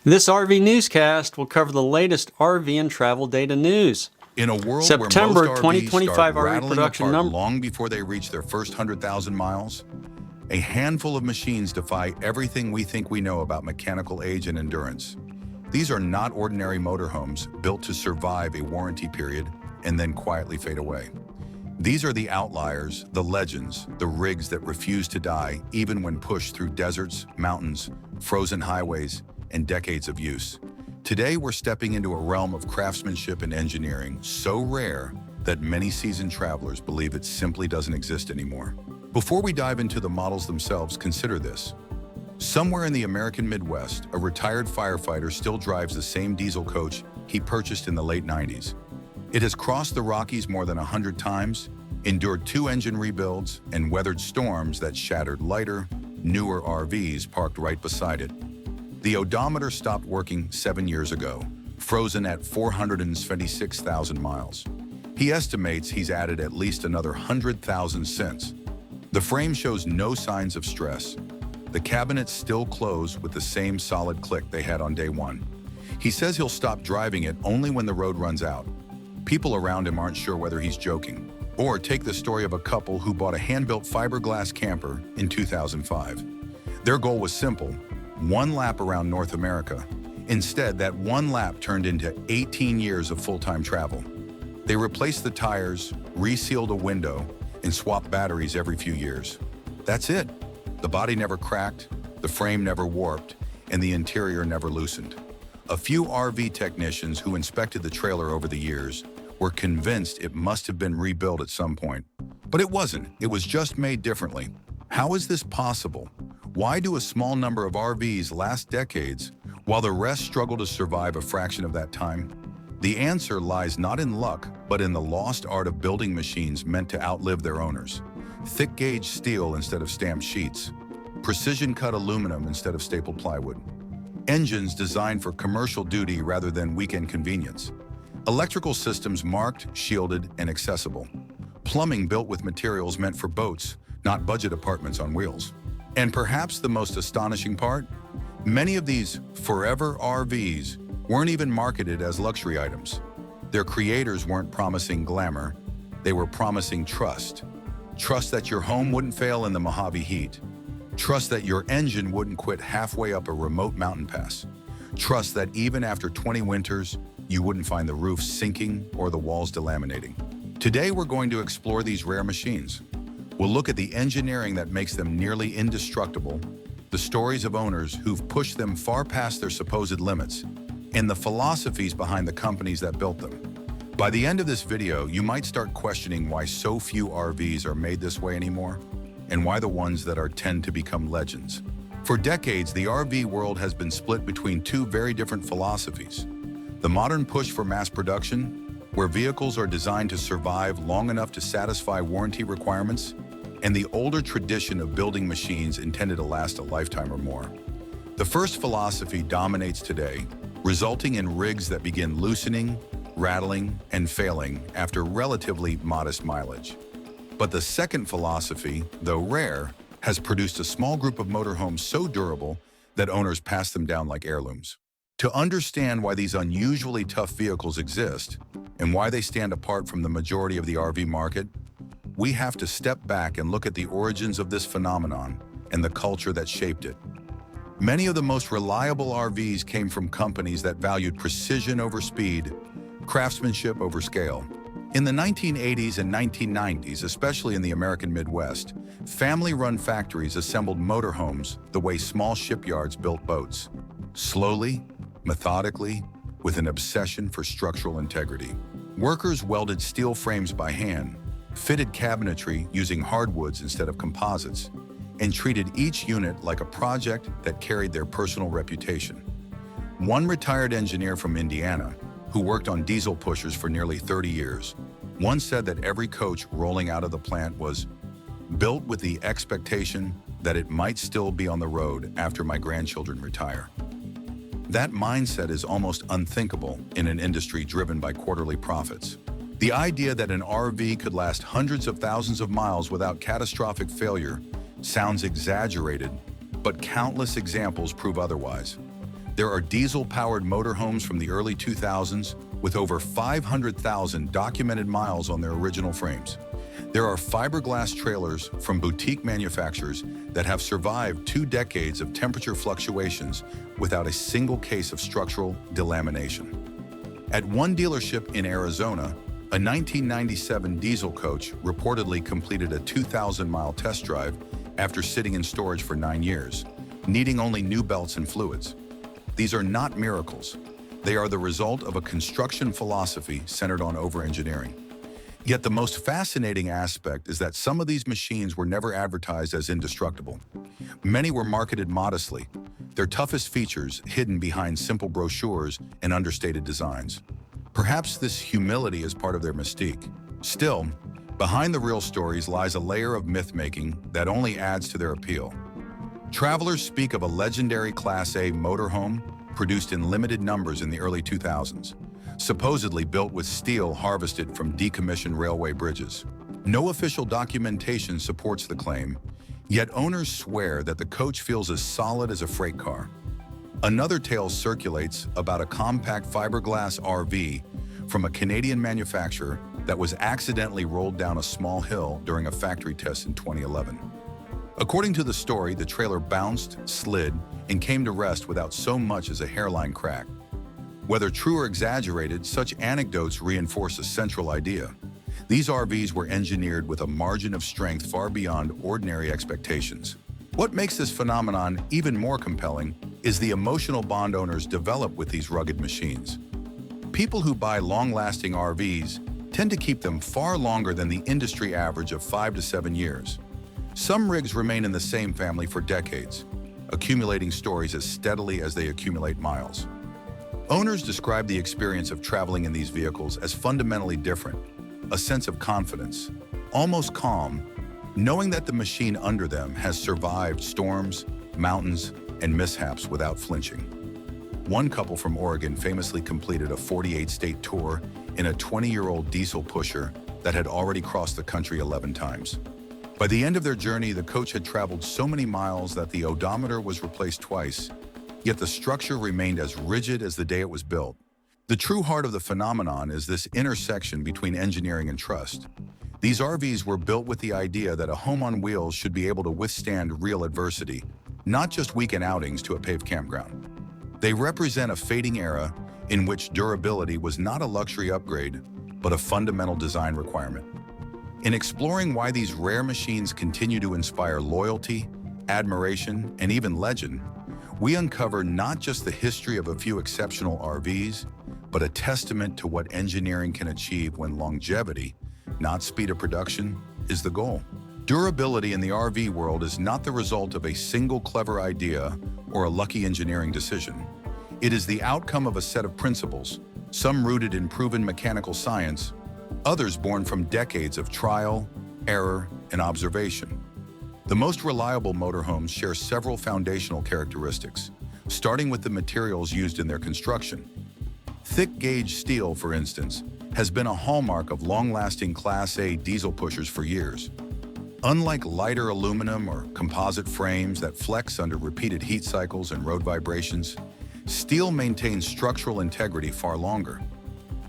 This RV newscast will cover the latest RV and travel data news. In a world September where most 2025 start RV rattling production apart number. long before they reach their first 100,000 miles, a handful of machines defy everything we think we know about mechanical age and endurance. These are not ordinary motorhomes built to survive a warranty period and then quietly fade away. These are the outliers, the legends, the rigs that refuse to die even when pushed through deserts, mountains, frozen highways, and decades of use. Today, we're stepping into a realm of craftsmanship and engineering so rare that many seasoned travelers believe it simply doesn't exist anymore. Before we dive into the models themselves, consider this. Somewhere in the American Midwest, a retired firefighter still drives the same diesel coach he purchased in the late 90s. It has crossed the Rockies more than 100 times, endured 2 engine rebuilds, and weathered storms that shattered lighter, newer RVs parked right beside it. The odometer stopped working 7 years ago, frozen at 426,000 miles. He estimates he's added at least another 100,000 since. The frame shows no signs of stress. The cabinets still close with the same solid click they had on day one. He says he'll stop driving it only when the road runs out. People around him aren't sure whether he's joking. Or take the story of a couple who bought a hand-built fiberglass camper in 2005. Their goal was simple: 1 lap around North America. Instead, that 1 lap turned into 18 years of full-time travel. They replaced the tires, resealed a window, and swapped batteries every few years. That's it. The body never cracked, the frame never warped, and the interior never loosened. A few RV technicians who inspected the trailer over the years were convinced it must have been rebuilt at some point. But it wasn't. It was just made differently. How is this possible? Why do a small number of RVs last decades while the rest struggle to survive a fraction of that time? The answer lies not in luck, but in the lost art of building machines meant to outlive their owners. Thick-gauge steel instead of stamped sheets. Precision-cut aluminum instead of stapled plywood. Engines designed for commercial duty rather than weekend convenience. Electrical systems marked, shielded, and accessible. Plumbing built with materials meant for boats, not budget apartments on wheels. And perhaps the most astonishing part? Many of these forever RVs weren't even marketed as luxury items. Their creators weren't promising glamour, they were promising trust. Trust that your home wouldn't fail in the Mojave heat. Trust that your engine wouldn't quit halfway up a remote mountain pass. Trust that even after 20 winters, you wouldn't find the roof sinking or the walls delaminating. Today, we're going to explore these rare machines. We'll look at the engineering that makes them nearly indestructible, the stories of owners who've pushed them far past their supposed limits, and the philosophies behind the companies that built them. By the end of this video, you might start questioning why so few RVs are made this way anymore, and why the ones that are tend to become legends. For decades, the RV world has been split between 2 very different philosophies. The modern push for mass production, where vehicles are designed to survive long enough to satisfy warranty requirements, and the older tradition of building machines intended to last a lifetime or more. The first philosophy dominates today, resulting in rigs that begin loosening, rattling, and failing after relatively modest mileage. But the second philosophy, though rare, has produced a small group of motorhomes so durable that owners pass them down like heirlooms. To understand why these unusually tough vehicles exist, and why they stand apart from the majority of the RV market, we have to step back and look at the origins of this phenomenon and the culture that shaped it. Many of the most reliable RVs came from companies that valued precision over speed, craftsmanship over scale. In the 1980s and 1990s, especially in the American Midwest, family-run factories assembled motorhomes the way small shipyards built boats. Slowly, methodically, with an obsession for structural integrity. Workers welded steel frames by hand, fitted cabinetry using hardwoods instead of composites, and treated each unit like a project that carried their personal reputation. One retired engineer from Indiana, who worked on diesel pushers for nearly 30 years, once said that every coach rolling out of the plant was built with the expectation that it might still be on the road after my grandchildren retire. That mindset is almost unthinkable in an industry driven by quarterly profits. The idea that an RV could last hundreds of thousands of miles without catastrophic failure sounds exaggerated, but countless examples prove otherwise. There are diesel-powered motorhomes from the early 2000s with over 500,000 documented miles on their original frames. There are fiberglass trailers from boutique manufacturers that have survived 2 decades of temperature fluctuations without a single case of structural delamination. At one dealership in Arizona, a 1997 diesel coach reportedly completed a 2,000-mile test drive after sitting in storage for 9 years, needing only new belts and fluids. These are not miracles. They are the result of a construction philosophy centered on over-engineering. Yet the most fascinating aspect is that some of these machines were never advertised as indestructible. Many were marketed modestly, their toughest features hidden behind simple brochures and understated designs. Perhaps this humility is part of their mystique. Still, behind the real stories lies a layer of myth-making that only adds to their appeal. Travelers speak of a legendary Class A motorhome produced in limited numbers in the early 2000s, supposedly built with steel harvested from decommissioned railway bridges. No official documentation supports the claim, yet owners swear that the coach feels as solid as a freight car. Another tale circulates about a compact fiberglass RV from a Canadian manufacturer that was accidentally rolled down a small hill during a factory test in 2011. According to the story, the trailer bounced, slid, and came to rest without so much as a hairline crack. Whether true or exaggerated, such anecdotes reinforce a central idea. These RVs were engineered with a margin of strength far beyond ordinary expectations. What makes this phenomenon even more compelling is the emotional bond owners develop with these rugged machines. People who buy long-lasting RVs tend to keep them far longer than the industry average of 5 to 7 years. Some rigs remain in the same family for decades, accumulating stories as steadily as they accumulate miles. Owners describe the experience of traveling in these vehicles as fundamentally different, a sense of confidence, almost calm, knowing that the machine under them has survived storms, mountains, and mishaps without flinching. One couple from Oregon famously completed a 48-state tour in a 20-year-old diesel pusher that had already crossed the country 11 times. By the end of their journey, the coach had traveled so many miles that the odometer was replaced twice, yet the structure remained as rigid as the day it was built. The true heart of the phenomenon is this intersection between engineering and trust. These RVs were built with the idea that a home on wheels should be able to withstand real adversity, not just weekend outings to a paved campground. They represent a fading era in which durability was not a luxury upgrade, but a fundamental design requirement. In exploring why these rare machines continue to inspire loyalty, admiration, and even legend, we uncover not just the history of a few exceptional RVs, but a testament to what engineering can achieve when longevity, not speed of production, is the goal. Durability in the RV world is not the result of a single clever idea or a lucky engineering decision. It is the outcome of a set of principles, some rooted in proven mechanical science, others born from decades of trial, error, and observation. The most reliable motorhomes share several foundational characteristics, starting with the materials used in their construction. Thick-gauge steel, for instance, has been a hallmark of long-lasting Class A diesel pushers for years. Unlike lighter aluminum or composite frames that flex under repeated heat cycles and road vibrations, steel maintains structural integrity far longer.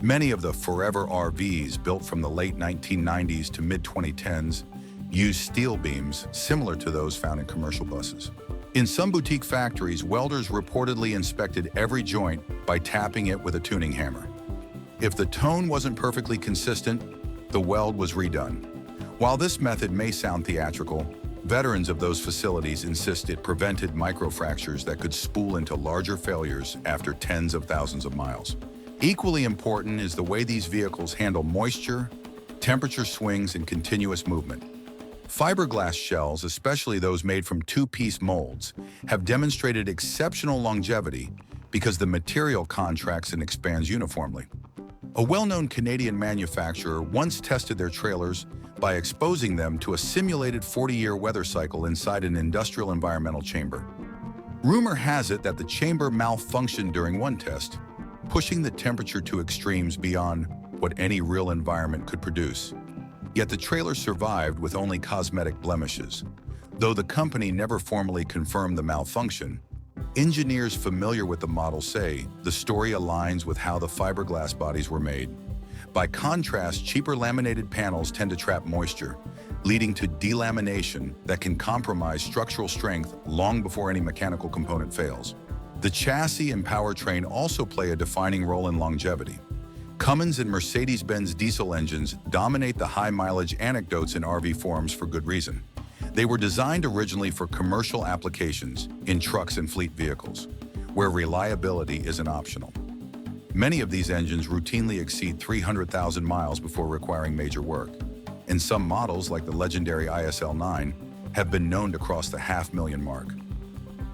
Many of the forever RVs built from the late 1990s to mid-2010s use steel beams similar to those found in commercial buses. In some boutique factories, welders reportedly inspected every joint by tapping it with a tuning hammer. If the tone wasn't perfectly consistent, the weld was redone. While this method may sound theatrical, veterans of those facilities insist it prevented microfractures that could spool into larger failures after tens of thousands of miles. Equally important is the way these vehicles handle moisture, temperature swings, and continuous movement. Fiberglass shells, especially those made from two-piece molds, have demonstrated exceptional longevity because the material contracts and expands uniformly. A well-known Canadian manufacturer once tested their trailers by exposing them to a simulated 40-year weather cycle inside an industrial environmental chamber. Rumor has it that the chamber malfunctioned during one test, pushing the temperature to extremes beyond what any real environment could produce. Yet the trailer survived with only cosmetic blemishes. Though the company never formally confirmed the malfunction, Engineers familiar with the model say the story aligns with how the fiberglass bodies were made. By contrast, cheaper laminated panels tend to trap moisture, leading to delamination that can compromise structural strength long before any mechanical component fails. The chassis and powertrain also play a defining role in longevity. Cummins and Mercedes-Benz diesel engines dominate the high-mileage anecdotes in RV forums for good reason. They were designed originally for commercial applications in trucks and fleet vehicles, where reliability isn't optional. Many of these engines routinely exceed 300,000 miles before requiring major work, and some models, like the legendary ISL-9, have been known to cross the 500,000 mark.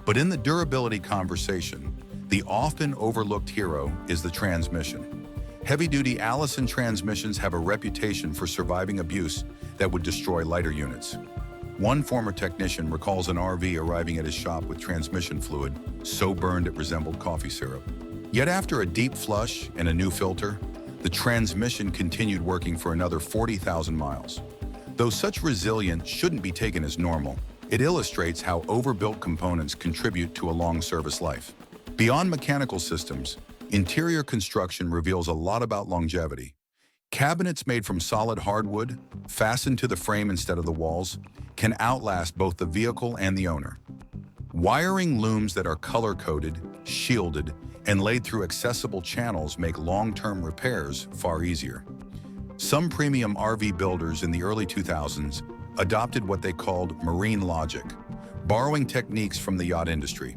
But in the durability conversation, the often overlooked hero is the transmission. Heavy-duty Allison transmissions have a reputation for surviving abuse that would destroy lighter units. One former technician recalls an RV arriving at his shop with transmission fluid so burned it resembled coffee syrup. Yet after a deep flush and a new filter, the transmission continued working for another 40,000 miles. Though such resilience shouldn't be taken as normal, it illustrates how overbuilt components contribute to a long service life. Beyond mechanical systems, interior construction reveals a lot about longevity. Cabinets made from solid hardwood, fastened to the frame instead of the walls, can outlast both the vehicle and the owner. Wiring looms that are color-coded, shielded, and laid through accessible channels make long-term repairs far easier. Some premium RV builders in the early 2000s adopted what they called marine logic, borrowing techniques from the yacht industry.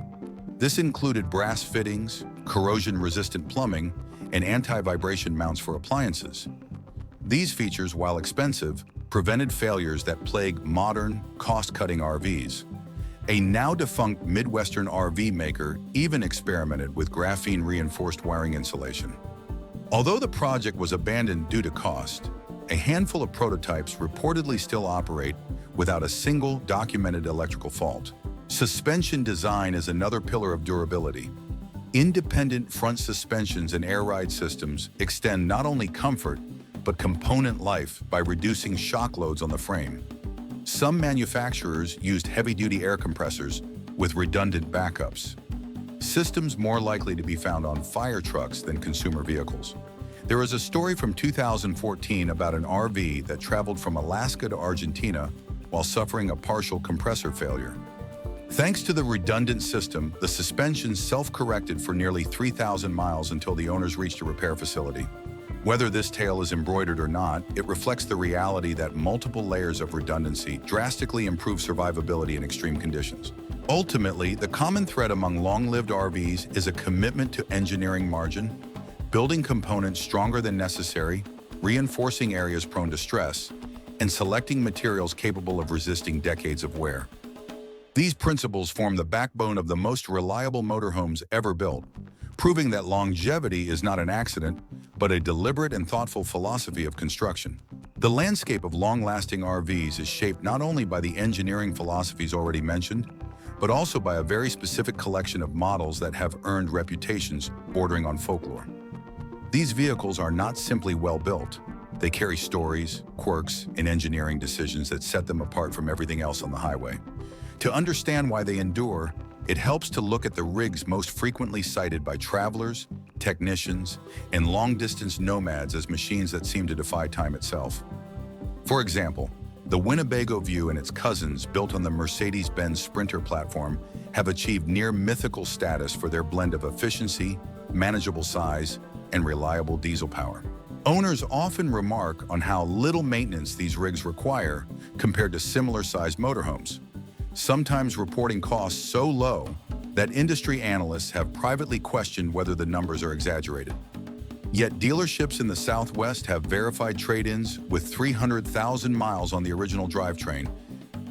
This included brass fittings, corrosion-resistant plumbing, and anti-vibration mounts for appliances. These features, while expensive, prevented failures that plague modern, cost-cutting RVs. A now-defunct Midwestern RV maker even experimented with graphene-reinforced wiring insulation. Although the project was abandoned due to cost, a handful of prototypes reportedly still operate without a single documented electrical fault. Suspension design is another pillar of durability. Independent front suspensions and air ride systems extend not only comfort, but component life by reducing shock loads on the frame. Some manufacturers used heavy-duty air compressors with redundant backups, systems more likely to be found on fire trucks than consumer vehicles. There is a story from 2014 about an RV that traveled from Alaska to Argentina while suffering a partial compressor failure. Thanks to the redundant system, the suspension self-corrected for nearly 3,000 miles until the owners reached a repair facility. Whether this tale is embroidered or not, it reflects the reality that multiple layers of redundancy drastically improve survivability in extreme conditions. Ultimately, the common thread among long-lived RVs is a commitment to engineering margin, building components stronger than necessary, reinforcing areas prone to stress, and selecting materials capable of resisting decades of wear. These principles form the backbone of the most reliable motorhomes ever built, proving that longevity is not an accident, but a deliberate and thoughtful philosophy of construction. The landscape of long-lasting RVs is shaped not only by the engineering philosophies already mentioned, but also by a very specific collection of models that have earned reputations bordering on folklore. These vehicles are not simply well-built. They carry stories, quirks, and engineering decisions that set them apart from everything else on the highway. To understand why they endure, it helps to look at the rigs most frequently cited by travelers, technicians, and long-distance nomads as machines that seem to defy time itself. For example, the Winnebago View and its cousins, built on the Mercedes-Benz Sprinter platform, have achieved near-mythical status for their blend of efficiency, manageable size, and reliable diesel power. Owners often remark on how little maintenance these rigs require compared to similar-sized motorhomes, sometimes reporting costs so low that industry analysts have privately questioned whether the numbers are exaggerated. Yet dealerships in the Southwest have verified trade-ins with 300,000 miles on the original drivetrain,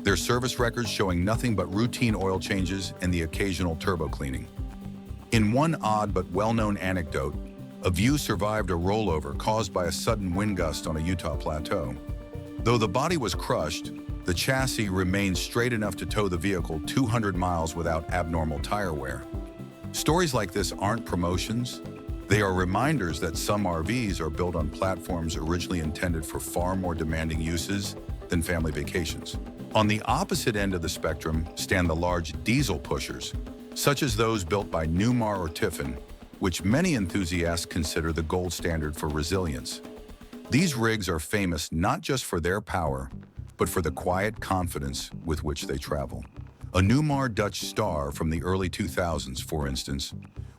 their service records showing nothing but routine oil changes and the occasional turbo cleaning. In one odd but well-known anecdote, a View survived a rollover caused by a sudden wind gust on a Utah plateau. Though the body was crushed, the chassis remained straight enough to tow the vehicle 200 miles without abnormal tire wear. Stories like this aren't promotions. They are reminders that some RVs are built on platforms originally intended for far more demanding uses than family vacations. On the opposite end of the spectrum stand the large diesel pushers, such as those built by Newmar or Tiffin, which many enthusiasts consider the gold standard for resilience. These rigs are famous not just for their power, but for the quiet confidence with which they travel. A Newmar Dutch Star from the early 2000s, for instance,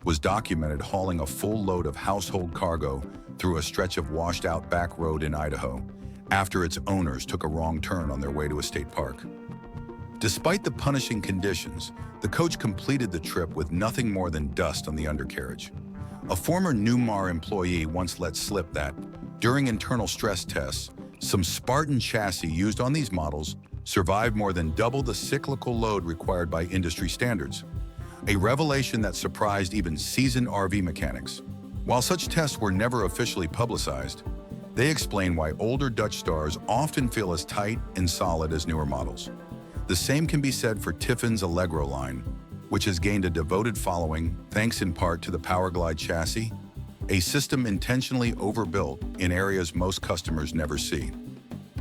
was documented hauling a full load of household cargo through a stretch of washed-out back road in Idaho after its owners took a wrong turn on their way to a state park. Despite the punishing conditions, the coach completed the trip with nothing more than dust on the undercarriage. A former Newmar employee once let slip that, during internal stress tests, some Spartan chassis used on these models survived more than double the cyclical load required by industry standards, a revelation that surprised even seasoned RV mechanics. While such tests were never officially publicized, they explain why older Dutch Stars often feel as tight and solid as newer models. The same can be said for Tiffin's Allegro line, which has gained a devoted following thanks in part to the Powerglide chassis, a system intentionally overbuilt in areas most customers never see.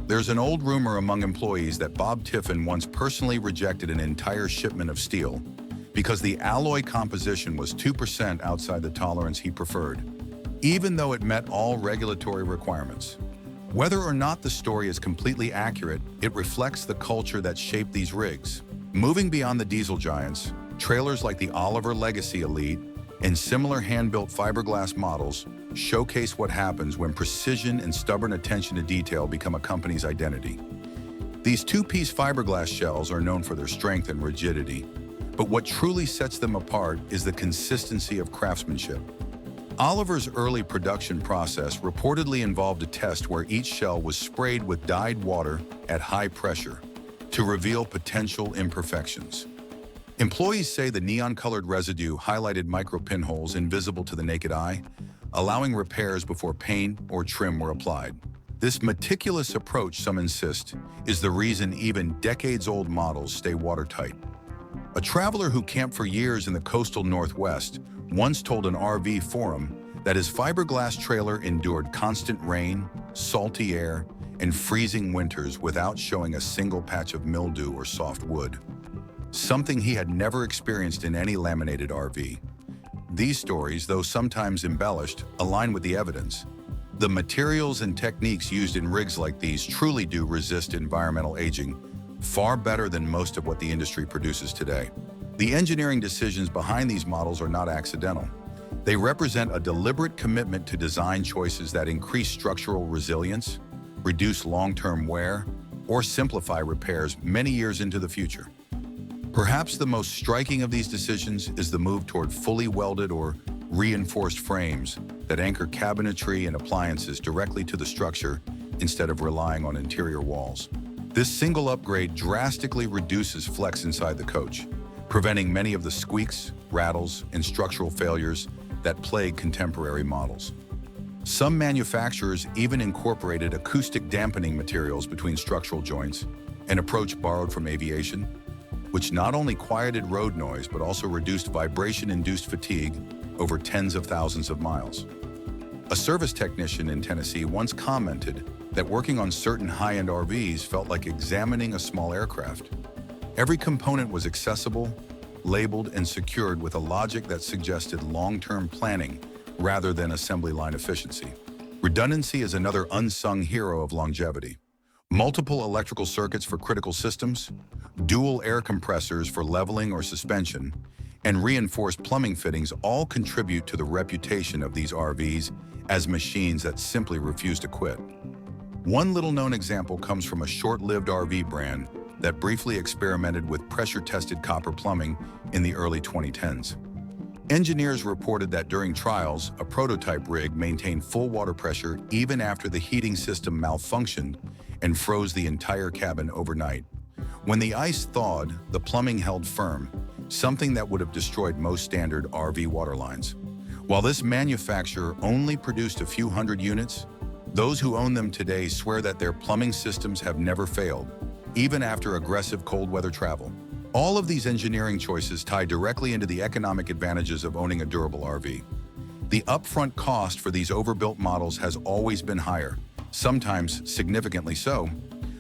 There's an old rumor among employees that Bob Tiffin once personally rejected an entire shipment of steel because the alloy composition was 2% outside the tolerance he preferred, even though it met all regulatory requirements. Whether or not the story is completely accurate, it reflects the culture that shaped these rigs. Moving beyond the diesel giants, trailers like the Oliver Legacy Elite and similar hand-built fiberglass models showcase what happens when precision and stubborn attention to detail become a company's identity. These two-piece fiberglass shells are known for their strength and rigidity, but what truly sets them apart is the consistency of craftsmanship. Oliver's early production process reportedly involved a test where each shell was sprayed with dyed water at high pressure to reveal potential imperfections. Employees say the neon-colored residue highlighted micro pinholes invisible to the naked eye, allowing repairs before paint or trim were applied. This meticulous approach, some insist, is the reason even decades-old models stay watertight. A traveler who camped for years in the coastal Northwest once told an RV forum that his fiberglass trailer endured constant rain, salty air, and freezing winters without showing a single patch of mildew or soft wood, something he had never experienced in any laminated RV. These stories, though sometimes embellished, align with the evidence. The materials and techniques used in rigs like these truly do resist environmental aging far better than most of what the industry produces today. The engineering decisions behind these models are not accidental. They represent a deliberate commitment to design choices that increase structural resilience, reduce long-term wear, or simplify repairs many years into the future. Perhaps the most striking of these decisions is the move toward fully welded or reinforced frames that anchor cabinetry and appliances directly to the structure instead of relying on interior walls. This single upgrade drastically reduces flex inside the coach, preventing many of the squeaks, rattles, and structural failures that plague contemporary models. Some manufacturers even incorporated acoustic dampening materials between structural joints, an approach borrowed from aviation, which not only quieted road noise but also reduced vibration-induced fatigue over tens of thousands of miles. A service technician in Tennessee once commented that working on certain high-end RVs felt like examining a small aircraft. Every component was accessible, labeled, and secured with a logic that suggested long-term planning rather than assembly line efficiency. Redundancy is another unsung hero of longevity. Multiple electrical circuits for critical systems, dual air compressors for leveling or suspension, and reinforced plumbing fittings all contribute to the reputation of these RVs as machines that simply refuse to quit. One little-known example comes from a short-lived RV brand that briefly experimented with pressure-tested copper plumbing in the early 2010s. Engineers reported that during trials, a prototype rig maintained full water pressure even after the heating system malfunctioned and froze the entire cabin overnight. When the ice thawed, the plumbing held firm, something that would have destroyed most standard RV water lines. While this manufacturer only produced a few hundred units, those who own them today swear that their plumbing systems have never failed, even after aggressive cold weather travel. All of these engineering choices tie directly into the economic advantages of owning a durable RV. The upfront cost for these overbuilt models has always been higher, sometimes significantly so,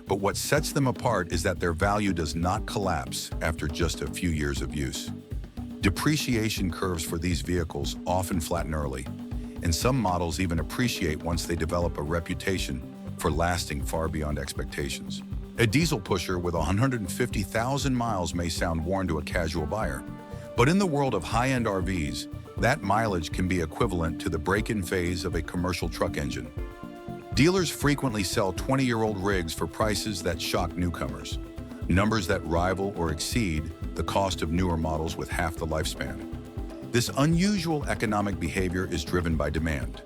but what sets them apart is that their value does not collapse after just a few years of use. Depreciation curves for these vehicles often flatten early, and some models even appreciate once they develop a reputation for lasting far beyond expectations. A diesel pusher with 150,000 miles may sound worn to a casual buyer, but in the world of high-end RVs, that mileage can be equivalent to the break-in phase of a commercial truck engine. Dealers frequently sell 20-year-old rigs for prices that shock newcomers, numbers that rival or exceed the cost of newer models with half the lifespan. This unusual economic behavior is driven by demand.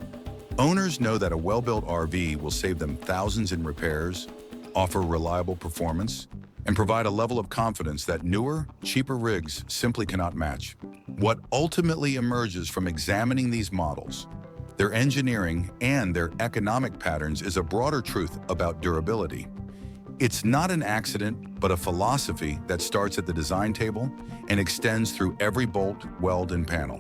Owners know that a well-built RV will save them thousands in repairs, offer reliable performance, and provide a level of confidence that newer, cheaper rigs simply cannot match. What ultimately emerges from examining these models, their engineering, and their economic patterns is a broader truth about durability. It's not an accident, but a philosophy that starts at the design table and extends through every bolt, weld, and panel.